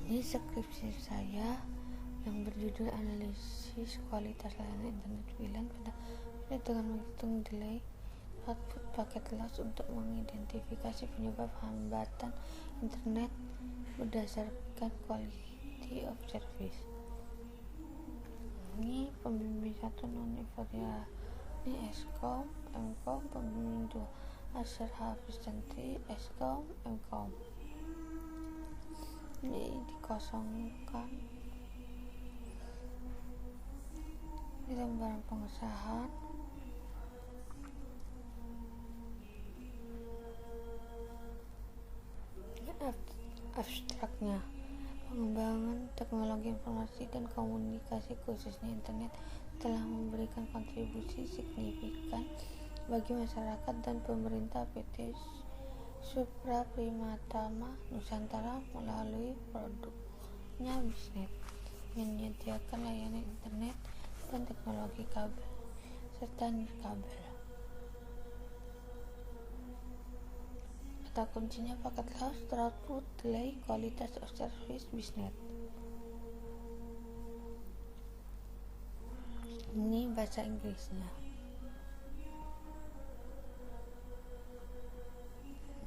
Ini skripsi saya yang berjudul Analisis Kualitas Layanan Internet VLAN dengan menghitung delay output paket loss untuk mengidentifikasi penyebab hambatan internet berdasarkan quality of service. Ini pembimbing 1 non-Ivoria, ini Eskom, Mkom, pembimbing 2 Asher Hafiz Tentri, Eskom, Mkom. Ini dikosongkan di lembaran pengesahan. Abstraknya, pengembangan teknologi informasi dan komunikasi khususnya internet telah memberikan kontribusi signifikan bagi masyarakat dan pemerintah. PT Supra Primatama Nusantara melalui produknya Bisnet menyediakan layanan internet dan teknologi kabel serta nirkabel. Kata kuncinya paket loss, throughput, delay, kualitas of service, Bisnet. Ini bahasa Inggrisnya.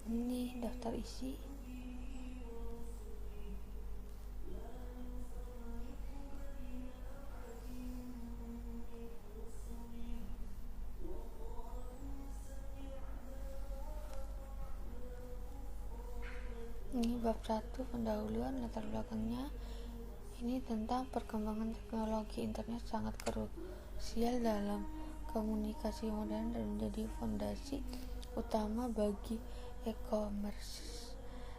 Ini daftar isi. Ini bab 1, pendahuluan, latar belakangnya. Ini tentang perkembangan teknologi internet sangat krusial dalam komunikasi modern dan menjadi fondasi utama bagi e-commerce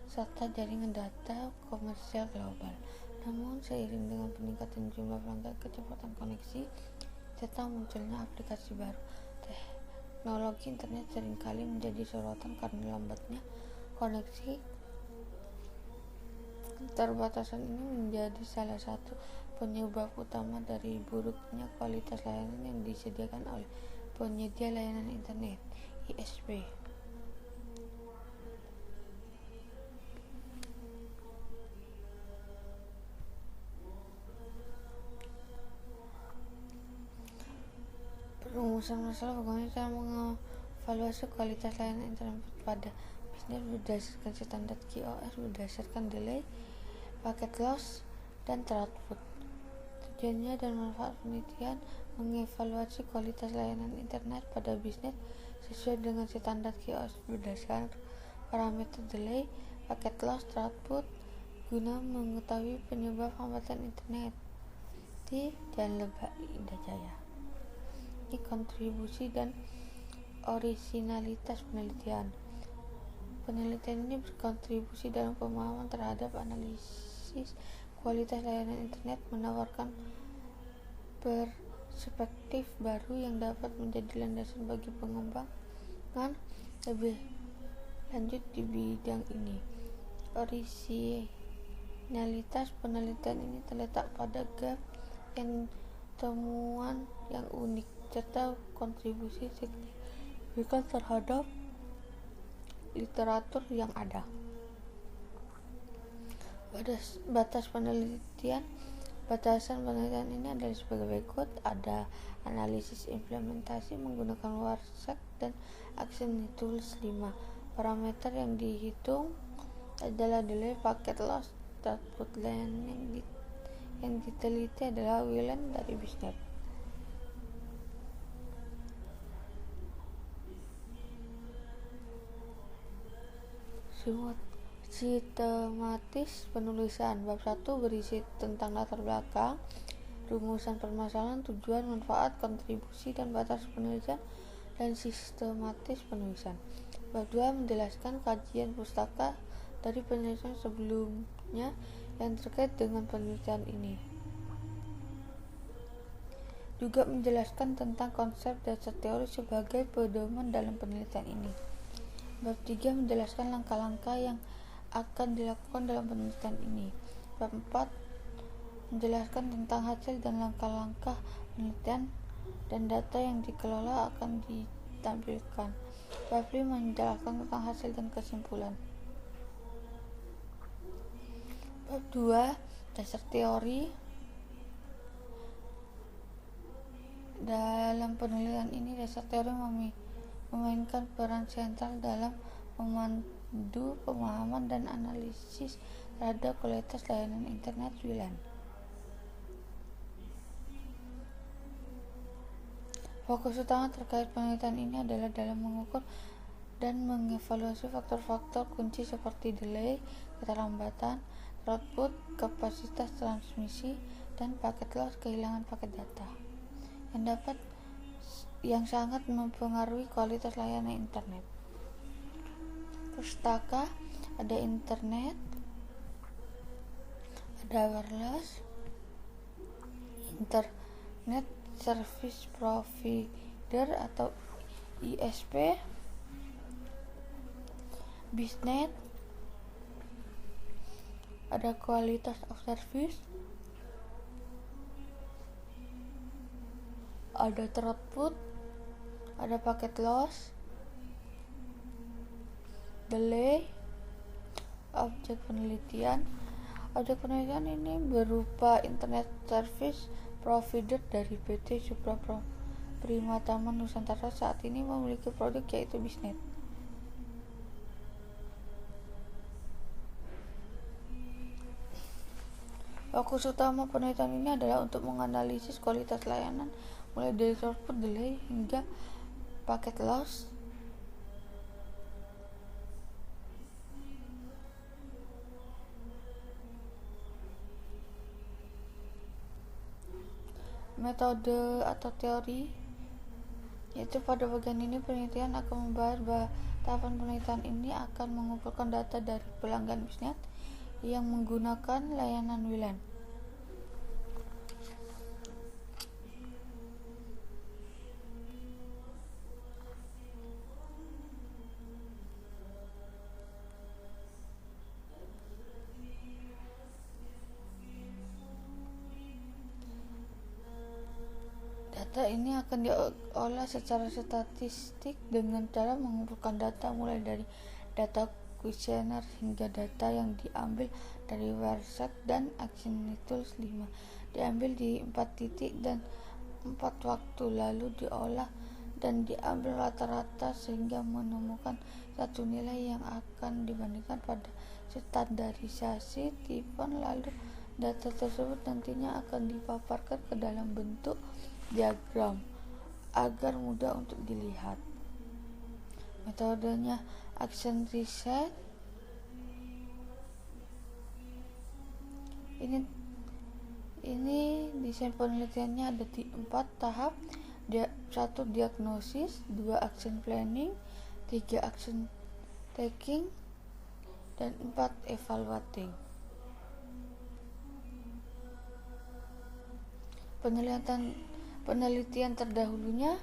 serta jaringan data komersial global. Namun seiring dengan peningkatan jumlah pelanggan, kecepatan koneksi, serta munculnya aplikasi baru, teknologi internet seringkali menjadi sorotan karena lambatnya koneksi. Keterbatasan ini menjadi salah satu penyebab utama dari buruknya kualitas layanan yang disediakan oleh penyedia layanan internet (ISP). Perumusan masalah bagaimana cara mengevaluasi kualitas layanan internet pada bisnis berdasarkan standar QoS berdasarkan delay, paket loss, dan throughput. Tujuannya dan manfaat penelitian mengevaluasi kualitas layanan internet pada bisnis sesuai dengan standar QoS berdasarkan parameter delay, paket loss, throughput guna mengetahui penyebab hambatan internet di Jalan Lebak, Indah Jaya. Ini kontribusi dan orisinalitas penelitian. Penelitian ini berkontribusi dalam pemahaman terhadap analisis kualitas layanan internet, menawarkan perspektif baru yang dapat menjadi landasan bagi pengembangan lebih lanjut di bidang ini. Orisinalitas penelitian ini terletak pada gap yang temuan yang unik serta kontribusi signifikan terhadap literatur yang ada. Batasan penelitian ini adalah sebagai berikut. Ada analisis implementasi menggunakan WARSEC dan Action Tools 5. Parameter yang dihitung adalah delay, paket loss, throughput. Layanan yang diteliti adalah VLAN dari Bisnet. Sistematis penulisan. Bab 1 berisi tentang latar belakang, rumusan permasalahan, tujuan, manfaat, kontribusi, dan batas penelitian, dan sistematis penulisan. Bab 2 menjelaskan kajian pustaka dari penelitian sebelumnya yang terkait dengan penelitian ini. Juga menjelaskan tentang konsep dasar teori sebagai pedoman dalam penelitian ini. Bab 3 menjelaskan langkah-langkah yang akan dilakukan dalam penelitian ini. Bab 4 menjelaskan tentang hasil dan langkah-langkah penelitian dan data yang dikelola akan ditampilkan. Bab 5 menjelaskan tentang hasil dan kesimpulan. Bab Bab 2, dasar teori. Dalam penelitian ini, dasar teori memainkan peran sentral dalam memandu pemahaman dan analisis terhadap kualitas layanan internet WLAN. Fokus utama terkait penelitian ini adalah dalam mengukur dan mengevaluasi faktor-faktor kunci seperti delay, keterlambatan, throughput, kapasitas transmisi, dan paket loss, kehilangan paket data, yang sangat mempengaruhi kualitas layanan internet. Pustaka, ada internet, ada wireless, internet service provider atau ISP, bisnet, ada kualitas of service, ada throughput, ada paket loss, delay. Objek penelitian ini berupa internet service provider dari PT Supra Prima Taman Nusantara saat ini memiliki produk yaitu bisnet. Fokus utama penelitian ini adalah untuk menganalisis kualitas layanan mulai dari throughput, delay, hingga paket loss. Metode atau teori, yaitu pada bagian ini penelitian akan membahas tahapan penelitian ini akan mengumpulkan data dari pelanggan bisnet yang menggunakan layanan WLAN. Data ini akan diolah secara statistik dengan cara mengumpulkan data mulai dari data kuesioner hingga data yang diambil dari Wireshark dan Actionitools 5 diambil di 4 titik dan 4 waktu, lalu diolah dan diambil rata-rata sehingga menemukan satu nilai yang akan dibandingkan pada standarisasi Typhon. Lalu data tersebut nantinya akan dipaparkan ke dalam bentuk diagram agar mudah untuk dilihat. Metodenya action research. Ini desain penelitiannya ada di 4 tahap. 1 diagnosis, 2 action planning, 3 action taking, dan 4 evaluating. Penelitian terdahulunya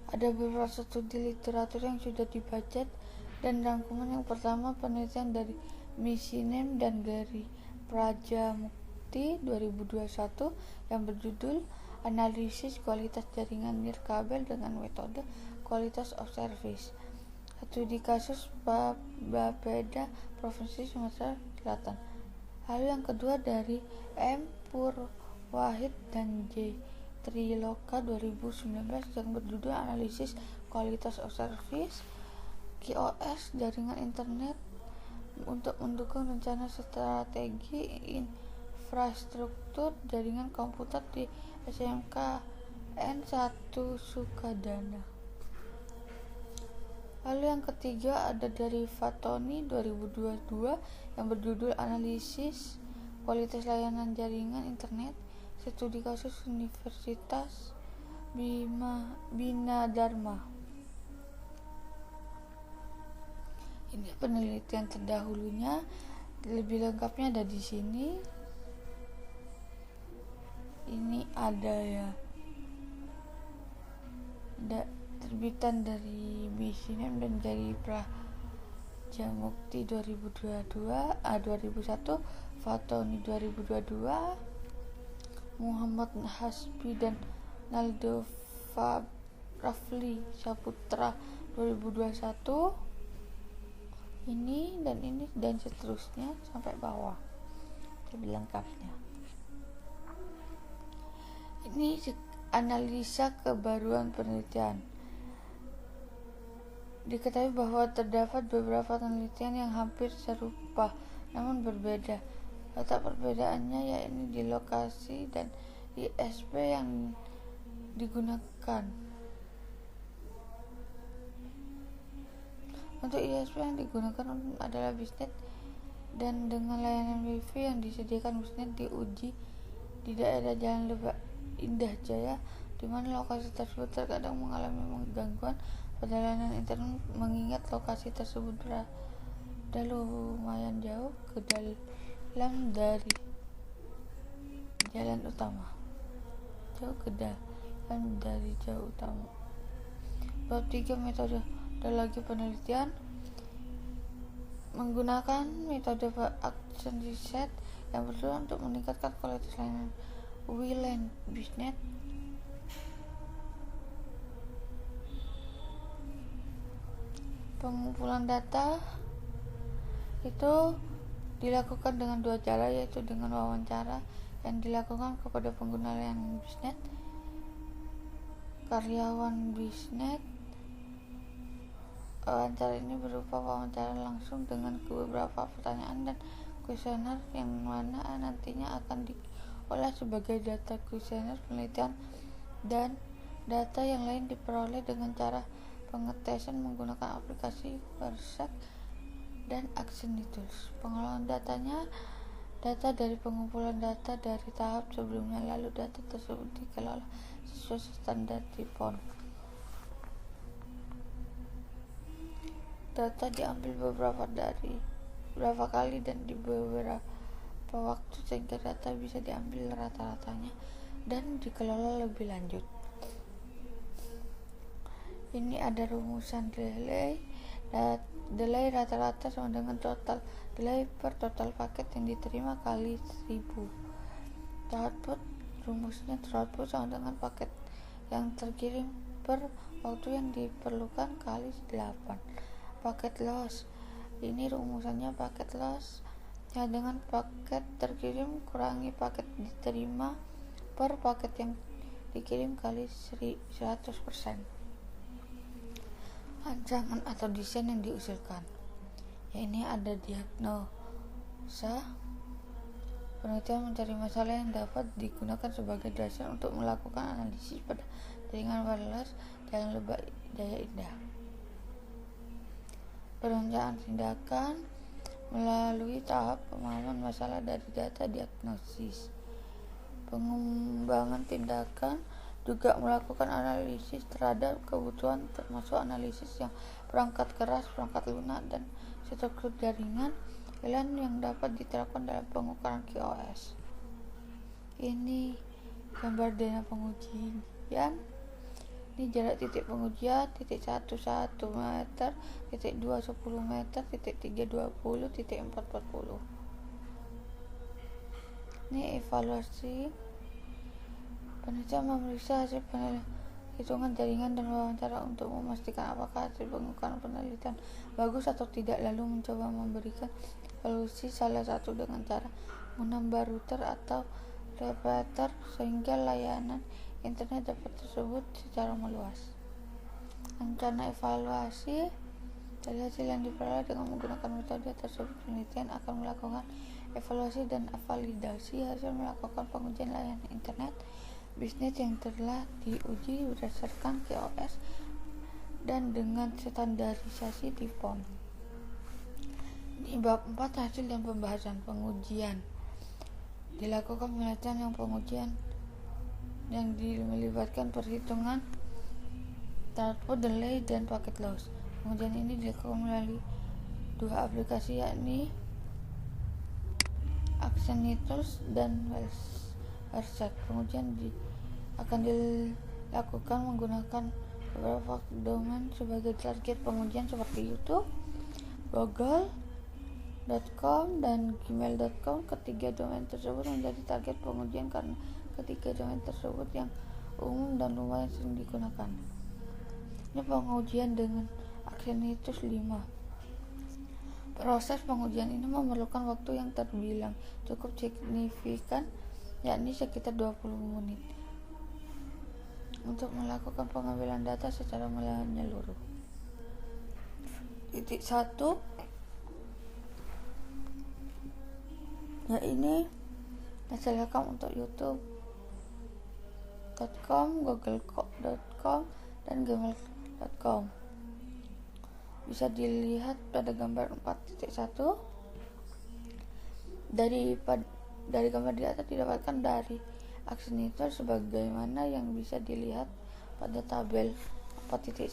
ada beberapa studi literatur yang sudah dibaca dan rangkuman. Yang pertama, penelitian dari Misinem dan Gary Prajamukti 2021 yang berjudul Analisis Kualitas Jaringan Nirkabel dengan Metode Kualitas of Service. Studi kasus Bapeda Provinsi Sumatera Selatan. Lalu yang kedua dari M. Purwahid dan J. Triloka 2019 yang berjudul Analisis Kualitas of Service QoS Jaringan Internet untuk mendukung rencana strategi infrastruktur jaringan komputer di SMKN 1 Sukadana. Lalu yang ketiga ada dari Fatoni 2022 yang berjudul Analisis Kualitas Layanan Jaringan Internet Studi kasus Universitas Bina Dharma. Ini penelitian terdahulunya, lebih lengkapnya ada di sini. Ini ada ya, terbitan dari Misinem dan dari Prajamukti 2001, Fatoni 2022, Muhammad Hasbi dan Naldo Rafli Saputra 2021. Ini dan seterusnya sampai bawah. lebih lengkapnya. Ini analisa kebaruan penelitian. Diketahui bahwa terdapat beberapa penelitian yang hampir serupa namun berbeda. Letak perbedaannya yaitu di lokasi dan ISP yang digunakan. Untuk ISP yang digunakan adalah BISnet, dan dengan layanan Wi-Fi yang disediakan BISnet diuji di daerah Jalan Lebak Indah Jaya, di mana lokasi tersebut terkadang mengalami gangguan pada layanan internet mengingat lokasi tersebut berada lumayan jauh ke dalam dari jalan utama. Bab 3 metodologi penelitian menggunakan metode action research yang bertujuan untuk meningkatkan kualitas layanan WLAN BISnet. Pengumpulan data itu dilakukan dengan dua cara, yaitu dengan wawancara yang dilakukan kepada pengguna layanan BISnet, karyawan BISnet. Wawancara ini berupa wawancara langsung dengan beberapa pertanyaan dan kuesioner yang mana nantinya akan diolah sebagai data kuesioner penelitian, dan data yang lain diperoleh dengan cara pengetesan menggunakan aplikasi Versac dan Axonitus. Pengolahan datanya, data dari pengumpulan data dari tahap sebelumnya, lalu data tersebut dikelola sesuai standar di PON. Data diambil beberapa kali dan di beberapa waktu sehingga data bisa diambil rata-ratanya dan dikelola lebih lanjut. Ini ada rumusan delay. Delay rata-rata sama dengan total delay per total paket yang diterima kali 1000. Throughput, rumusnya throughput sama dengan paket yang terkirim per waktu yang diperlukan kali 8. Paket loss, ini rumusannya paket loss ya dengan paket terkirim kurangi paket diterima per paket yang dikirim kali 100%. Rancangan atau desain yang diusulkan, ya ini ada diagnosa. Penelitian mencari masalah yang dapat digunakan sebagai dasar untuk melakukan analisis pada jaringan wireless Jalan Lebak Jaya Indah. Perencanaan tindakan melalui tahap pemahaman masalah dari data diagnosis. Pengembangan tindakan juga melakukan analisis terhadap kebutuhan, termasuk analisis yang perangkat keras, perangkat lunak, dan struktur jaringan WLAN yang dapat diterapkan dalam pengukuran QoS. Ini gambar dana pengujian. Ini jarak titik pengujian, titik 1 1 meter, titik 2 10 meter, titik 3 20, titik 4 40. Ini evaluasi. Penelitian memeriksa hasil hitungan jaringan dan wawancara untuk memastikan apakah hasil pengukuran penelitian bagus atau tidak, lalu mencoba memberikan solusi salah satu dengan cara menambah router atau repeater sehingga layanan internet dapat tersebut secara meluas. Rencana evaluasi dari hasil yang diperoleh dengan menggunakan metode tersebut, penelitian akan melakukan evaluasi dan validasi hasil melakukan pengujian layanan internet BISnet yang telah diuji berdasarkan QoS dan dengan standarisasi di PON. Di bab 4 hasil dan pembahasan pengujian. Dilakukan penelitian pengujian yang melibatkan perhitungan throughput, delay, dan paket loss. Pengujian ini dilakukan melalui dua aplikasi, yakni Axonitus dan Versac. Pengujian akan dilakukan menggunakan beberapa domain sebagai target pengujian seperti YouTube, Google.com, dan Gmail.com. Ketiga domain tersebut menjadi target pengujian karena ketiga domain tersebut yang umum dan lumayan sering digunakan. Ini pengujian dengan Axonitus 5. Proses pengujian ini memerlukan waktu yang terbilang cukup signifikan, yakni sekitar 20 menit, untuk melakukan pengambilan data secara menyeluruh. Titik 1, ya ini hasil rekam untuk youtube.com, google.com, dan gmail.com. Bisa dilihat pada gambar 4.1. Dari gambar di atas didapatkan dari aksinitor sebagaimana yang bisa dilihat pada tabel 4.1.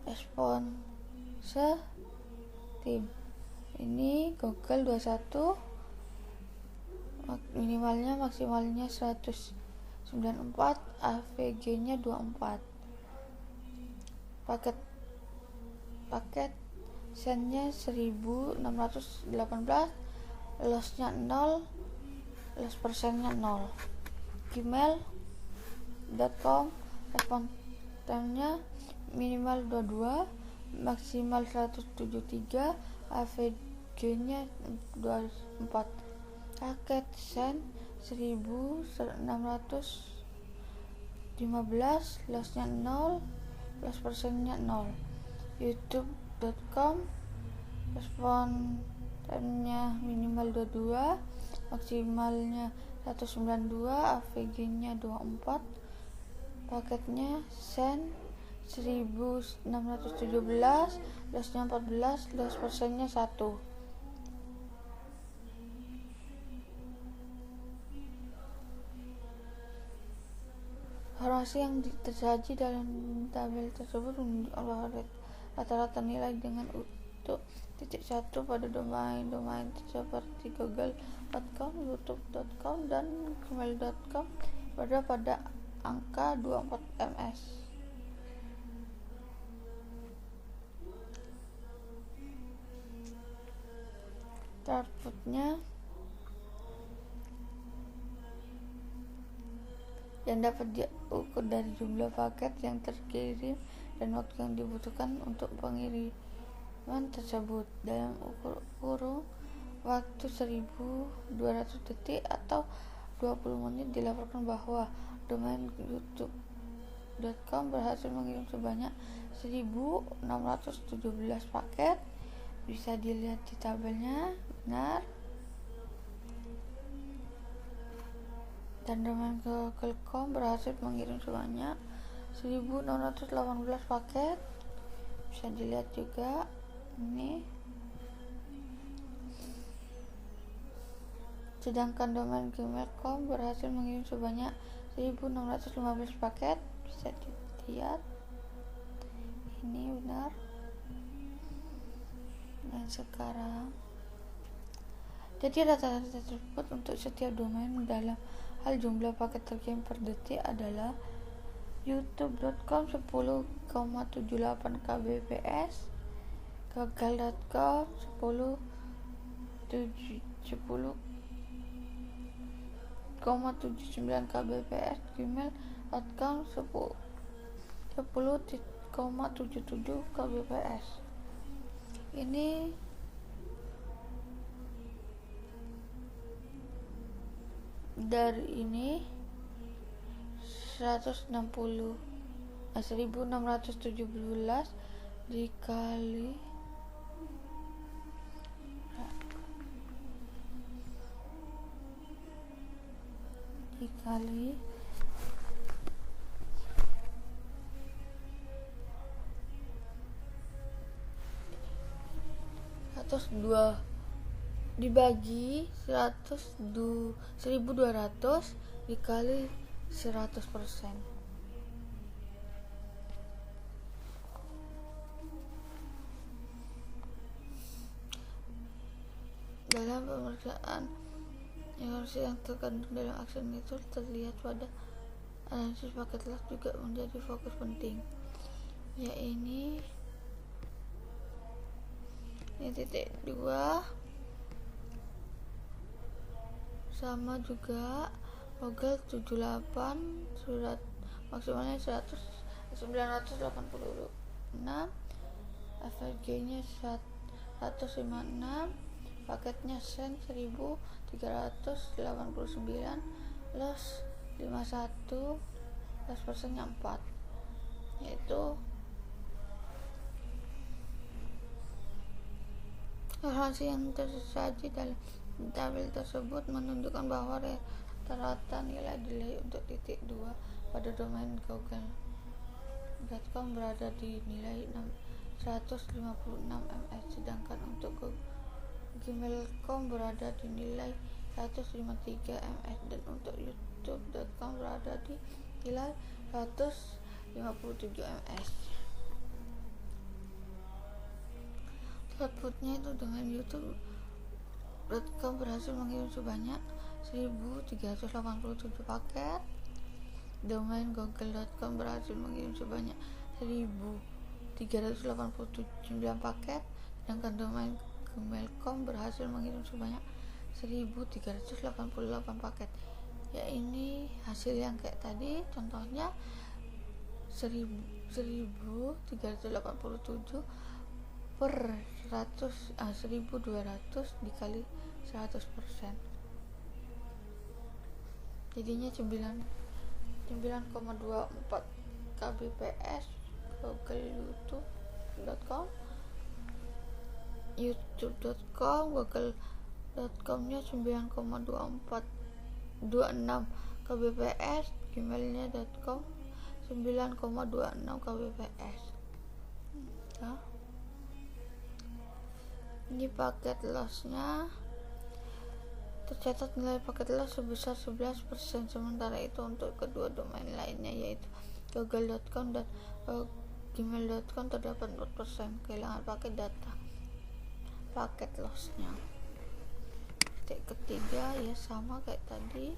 Respons tim ini Google 21, minimalnya maksimalnya 194, AVG-nya 24. Paket sennya 1618, lossnya 0, loss persennya 0. Gmail.com, respon time-nya minimal 22, maksimal 173, AVG-nya 24. Paket sen 1615, lossnya 0, loss persennya 0. youtube.com, respon time-nya minimal 22, maksimalnya 192, AVG-nya 24. Paketnya sen 1617, lossnya 14, loss persennya 1. Informasi yang tersaji dalam tabel tersebut menunjukkan bahwa rata-rata nilai dengan untuk titik 1 pada domain seperti google.com, youtube.com, dan gmail.com berada pada angka 24 ms. Outputnya yang dapat diukur dari jumlah paket yang terkirim dan waktu yang dibutuhkan untuk pengiriman tersebut. Dalam kurun waktu 1200 detik atau 20 menit dilaporkan bahwa domain youtube.com berhasil mengirim sebanyak 1617 paket. Bisa dilihat di tabelnya, benar. Dan domain google.com berhasil mengirim sebanyak 1618 paket. Bisa dilihat juga ini. Sedangkan domain gmail.com berhasil mengirim sebanyak 1615 paket. Bisa dilihat ini, benar. Dan sekarang jadi rata-rata tersebut untuk setiap domain dalam hal jumlah paket terkirim per detik adalah youtube.com 10,78 kbps, google.com 10,79 kbps, gmail.com 10,77 kbps. Ini dari ini 1617 dikali dikali 102 dibagi 1200 dikali 100%. Dalam pemeriksaan informasi yang terkandung dalam aksen itu terlihat pada analisis paket loss juga menjadi fokus penting, yaitu ini titik 2 sama juga Google 78, surat maksimalnya 986, FLG-nya 156, paketnya sen 1389, loss 51, loss persennya 4, yaitu hasil yang tersaji dalam tabel tersebut menunjukkan bahwa rata-rata nilai delay untuk titik 2 pada domain google.com berada di nilai 156 ms, sedangkan untuk gmail.com berada di nilai 153 ms, dan untuk youtube.com berada di nilai 157 ms. Outputnya itu dengan youtube.com berhasil mengirim sebanyak 1387 paket, domain google.com berhasil mengirim sebanyak 1389 paket, sedangkan domain gmail.com berhasil mengirim sebanyak 1388 paket. Ya, ini hasil yang kayak tadi, contohnya 1387 per 1200 dikali 100%, jadinya 9,24 kbps. Google youtube.com google.com nya 9,26 kbps, gmailnya.com 9,26 kbps. Ini paket lossnya, tercatat nilai paket loss sebesar 11%, sementara itu untuk kedua domain lainnya yaitu google.com dan gmail.com terdapat 4% kehilangan paket data paket lossnya. Titik ketiga ya sama kayak tadi,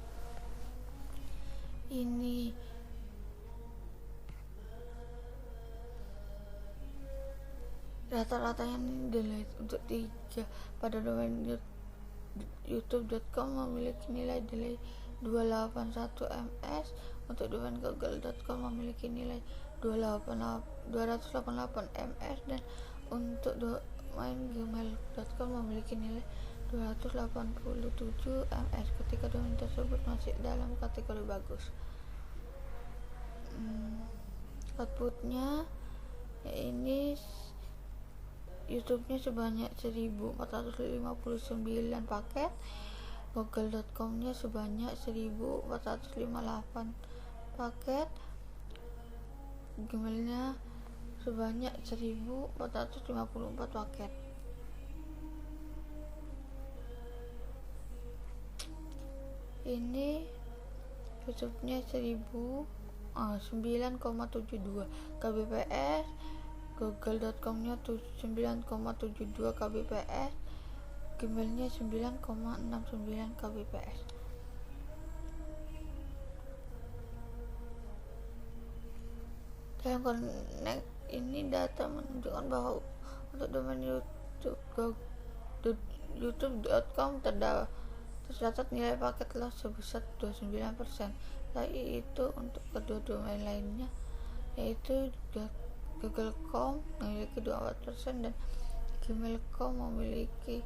ini rata-ratanya delay untuk 3 pada domain youtube.com memiliki nilai delay 281 ms, untuk domain google.com memiliki nilai 288 ms, dan untuk domain gmail.com memiliki nilai 287 ms ketika domain tersebut masih dalam kategori bagus. Outputnya ya ini YouTube-nya sebanyak 1459 paket, google.com-nya sebanyak 1458 paket, gmail-nya sebanyak 1454 paket. Ini YouTube-nya 9,72 kbps, google.com-nya 9,72 kbps, gmail-nya 9,69 kbps. Dalam connect ini data menunjukkan bahwa untuk domain youtube.com tercatat nilai paket loss sebesar 29%. Yaitu untuk kedua domain lainnya yaitu google.com memiliki 24% dan gmail.com memiliki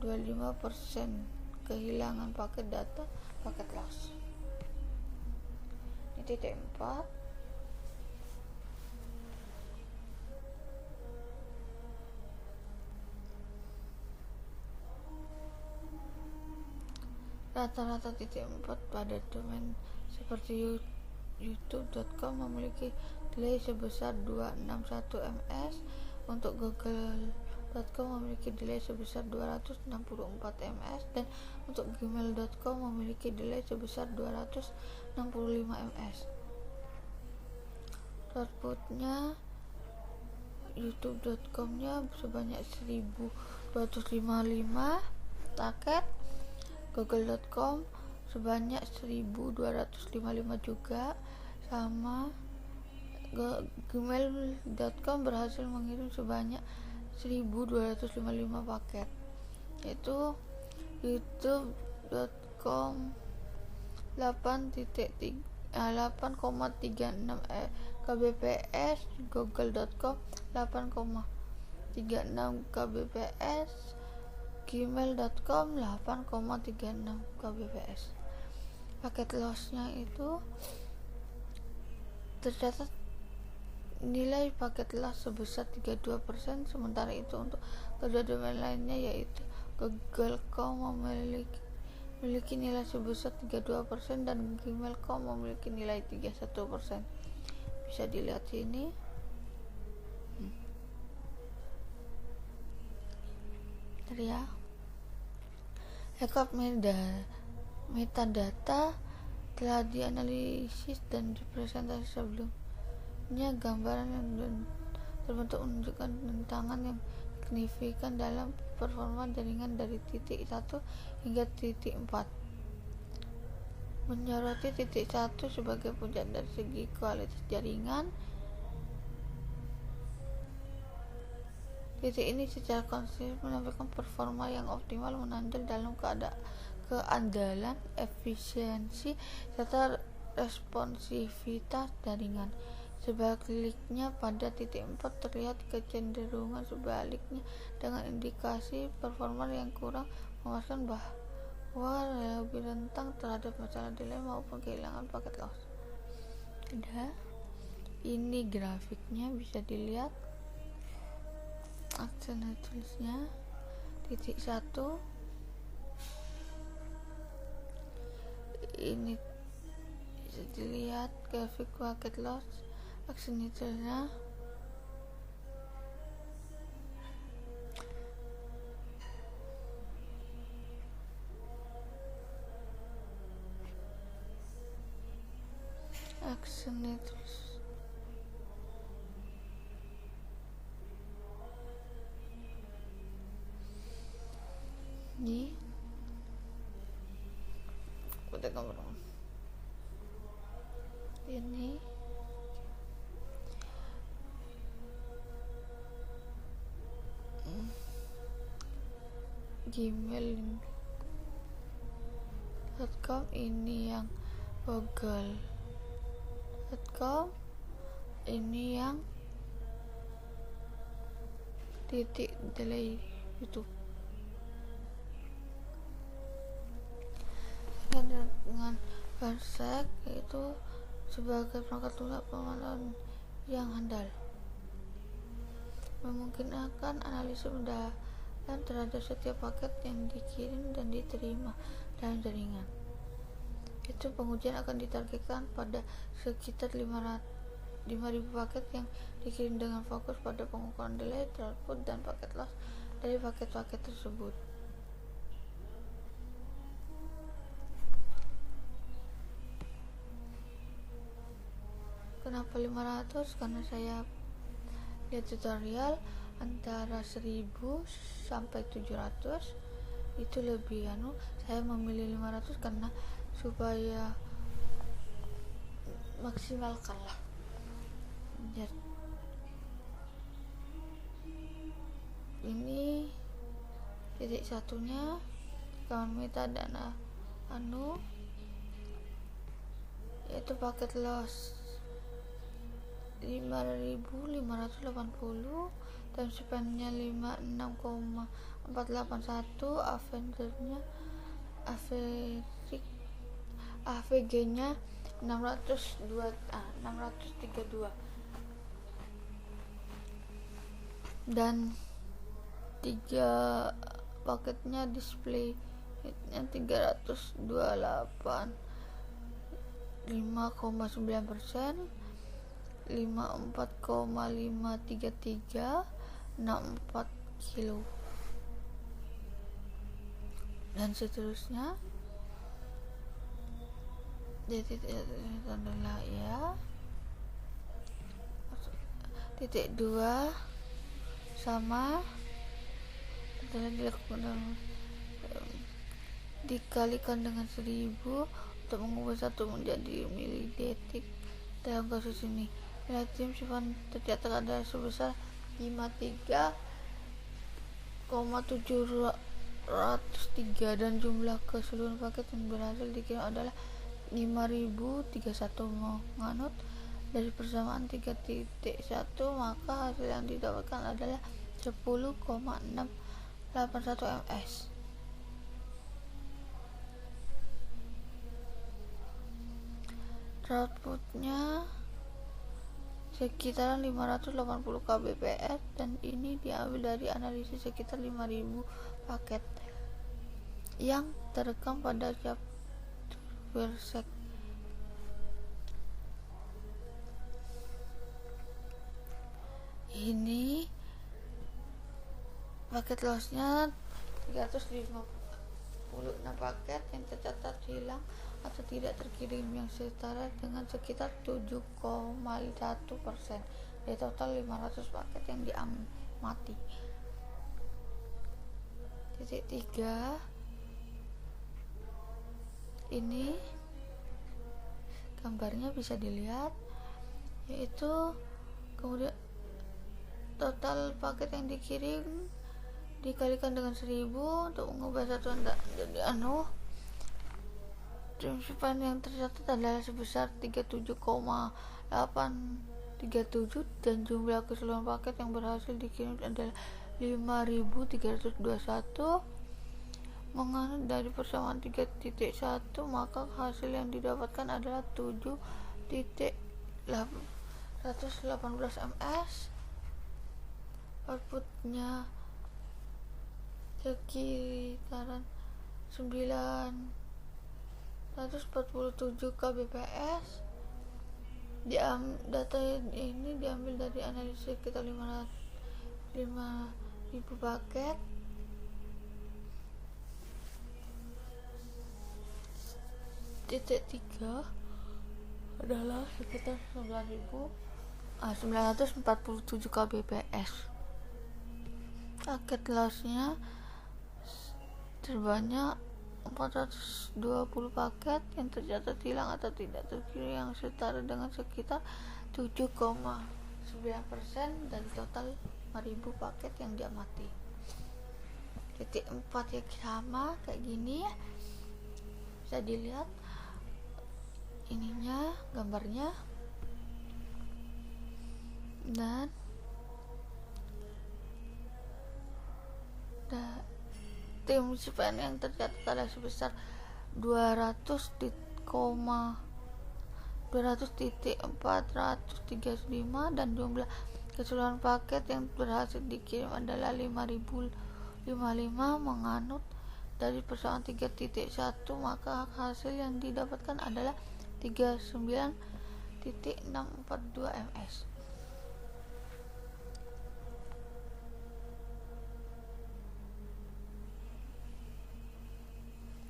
25% kehilangan paket data paket loss. Ini titik 4. Rata-rata titik 4 pada domain seperti youtube.com memiliki delay sebesar 261 ms, untuk google.com memiliki delay sebesar 264 ms, dan untuk gmail.com memiliki delay sebesar 265 ms. Outputnya youtube.com-nya sebanyak 1255 paket, google.com sebanyak 1255 juga sama. Gmail.com berhasil mengirim sebanyak 1255 paket, yaitu youtube.com 8,36 kbps, google.com 8,36 kbps, gmail.com 8,36 kbps. Paket lossnya itu tercatat nilai paket loss sebesar 32%, sementara itu untuk kedua domain lainnya yaitu google.com memiliki nilai sebesar 32% dan gmail.com memiliki nilai 31%. Bisa dilihat sini. Ya. Backup metadata telah dianalisis dan dipresentasi sebelumnya. Gambaran yang terbentuk menunjukkan tentangan yang signifikan dalam performa jaringan dari titik 1 hingga titik 4. Menyoroti titik 1 sebagai puncak dari segi kualitas jaringan. Titik ini secara konsisten menampilkan performa yang optimal, menonjol dalam keandalan, efisiensi, serta responsivitas jaringan. Sebaliknya, pada titik 4 terlihat kecenderungan sebaliknya dengan indikasi performa yang kurang memuaskan bahwa lebih rentan terhadap masalah delay maupun kehilangan paket loss. Ini grafiknya bisa dilihat. Akselerasinya titik 1 ini bisa dilihat grafik paket loss. Akselerasinya ini gmail.com, ini yang google.com, ini yang titik delay YouTube. Dengan Parsec itu sebagai perangkat lunak pemantauan yang handal, memungkinkan analisis mendalam terhadap setiap paket yang dikirim dan diterima dalam jaringan. Itu pengujian akan ditargetkan pada sekitar 5.000 paket yang dikirim dengan fokus pada pengukuran delay, throughput, dan paket loss dari paket-paket tersebut. Kenapa 500? Karena saya lihat tutorial antara 1000 sampai 700 itu lebih saya memilih 500 karena supaya maksimalkan lah. Ini titik satunya kawan metadata yaitu paket loss 5.580, time span-nya 56,481, AVG-nya 632 dan 3 paketnya display-nya 328, 5,9%, 54,533, 64 kilo dan seterusnya. Adalah ya titik 2 sama adalah dikalikan dengan 1000 untuk mengubah satu menjadi milidetik. Dalam kasus ini nilai tim sifan tercatat adalah sebesar 53,703 dan jumlah keseluruhan paket yang berhasil dikirim adalah 5.031. Menganut dari persamaan 3.1, maka hasil yang didapatkan adalah 10,681 ms. Throughputnya sekitaran 580 kbps dan ini diambil dari analisis sekitar 5.000 paket yang terekam pada chapter per sec. Ini paket lossnya 356 paket yang tercatat hilang atau tidak terkirim, yang setara dengan sekitar 7,1% dari total 500 paket yang diamati. Titik 3 ini gambarnya bisa dilihat, yaitu kemudian total paket yang dikirim dikalikan dengan 1000 untuk mengubah satuan jadi time span yang tercatat adalah sebesar 37,837 dan jumlah keseluruhan paket yang berhasil dikirim adalah 5.321. Menganut dari persamaan 3.1, maka hasil yang didapatkan adalah 7.818 ms. Outputnya sekitaran 947 kbps. Data ini diambil dari analisis sekitar 5.000 paket. Titik 3 adalah sekitar 947 kbps. Paket lossnya terbanyak 420 paket yang tercatat hilang atau tidak terkirim, yang setara dengan sekitar 7,9% dari total 5.000 paket yang diamati. Titik 4 yang sama kayak gini ya, bisa dilihat ininya gambarnya, dan tim span yang tercatat adalah sebesar 200.435 dan jumlah keseluruhan paket yang berhasil dikirim adalah 5.055. Menganut dari persamaan 3.1, maka hasil yang didapatkan adalah 39.642 ms.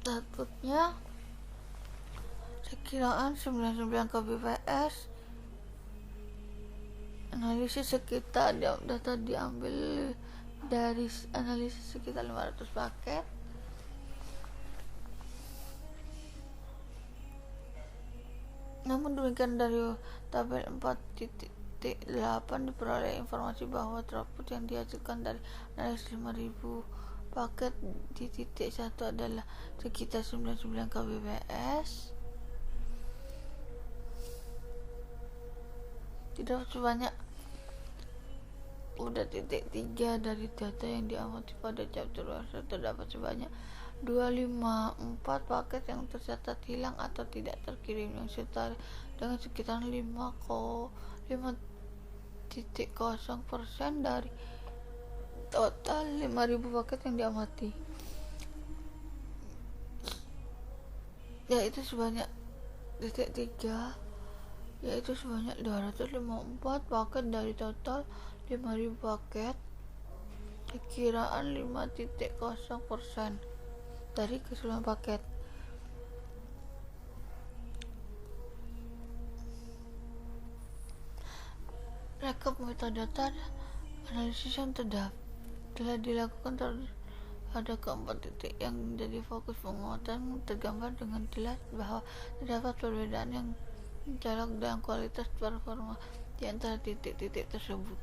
Outputnya sekiraan 99 kbps. Analisis sekitar data diambil dari analisis sekitar 500 paket. Namun demikian, dari tabel 4.8 diperoleh informasi bahwa throughput yang dihasilkan dari analisis 5.000 paket di titik 1 adalah sekitar 99 kbps. Tidak sebanyak titik 3 dari data yang diamati pada chapter 1 terdapat sebanyak 254 paket yang tercatat hilang atau tidak terkirim, yang setara dengan sekitar 5,0% dari total 5.000 paket yang diamati, yaitu sebanyak titik 3, yaitu sebanyak 254 paket dari total 5.000 paket, sekiraan 5,0% dari keseluruhan paket. Rekap metadata analisis yang telah dilakukan terhadap keempat titik yang menjadi fokus penguatan, tergambar dengan jelas bahwa terdapat perbedaan yang mencolok dalam kualitas performa di antara titik-titik tersebut.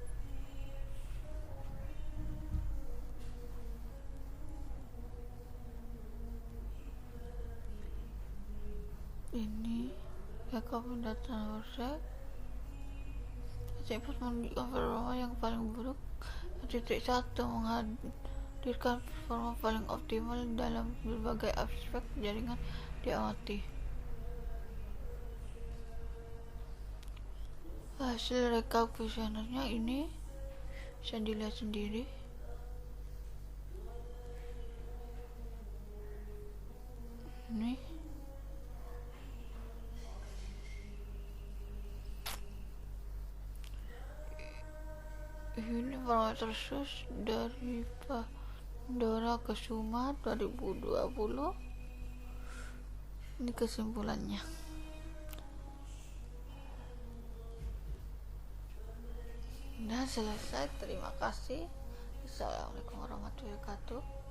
Ini rekap data WhatsApp menunjukkan performa yang paling buruk 1.1 menghadirkan performa paling optimal dalam berbagai aspek jaringan diamati. Hasil rekap kuesionernya ini bisa dilihat sendiri. Ini parameter SUS dari Pandora ke Suma 2020. Ini kesimpulannya. Dan selesai. Terima kasih. Assalamualaikum warahmatullahi wabarakatuh.